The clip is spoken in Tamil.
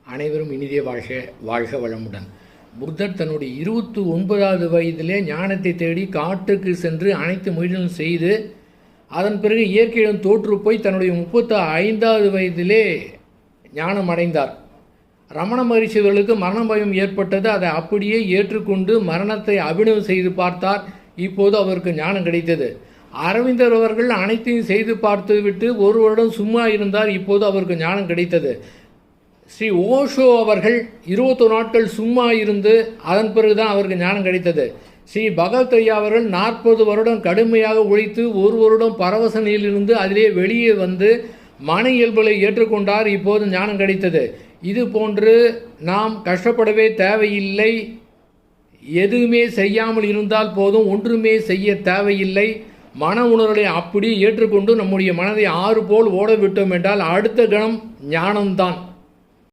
அனைவரும் இனிதே வாழ்க, வாழ்க வளமுடன். புத்தர் தன்னுடைய 29வது வயதிலே ஞானத்தை தேடி காட்டுக்கு சென்று அனைத்து முயற்சிகளும் செய்து அதன் பிறகு இயற்கையிடம் தோற்று போய் தன்னுடைய 35வது வயதிலே ஞானம் அடைந்தார். ரமண மகரிஷிகளுக்கு மரண பயம் ஏற்பட்டது. அதை அப்படியே ஏற்றுக்கொண்டு மரணத்தை அபிநயம் செய்து பார்த்தார். இப்போது அவருக்கு ஞானம் கிடைத்தது. அரவிந்தர் அவர்கள் அனைத்தையும் செய்து பார்த்துவிட்டு ஒரு வருடம் சும்மா இருந்தார். இப்போது அவருக்கு ஞானம் கிடைத்தது. ஸ்ரீ ஓஷோ அவர்கள் 21 நாட்கள் சும்மா இருந்து அதன் பிறகுதான் அவருக்கு ஞானம் கிடைத்தது. ஸ்ரீ பகவத் ஐயா அவர்கள் 40 வருடம் கடுமையாக உழைத்து ஒரு வருடம் பரவச நிலையிலிருந்து அதிலே வெளியே வந்து மன இயல்புகளை ஏற்றுக்கொண்டார். இப்போது ஞானம் கிடைத்தது. இது போன்று நாம் கஷ்டப்படவே தேவையில்லை. எதுவுமே செய்யாமல் இருந்தால் போதும், ஒன்றுமே செய்ய தேவையில்லை. மன உணர்வுகளை அப்படியே ஏற்றுக்கொண்டு நம்முடைய மனதை ஆறு போல் ஓட விட்டோம் என்றால் அடுத்த கணம் ஞானம்தான்.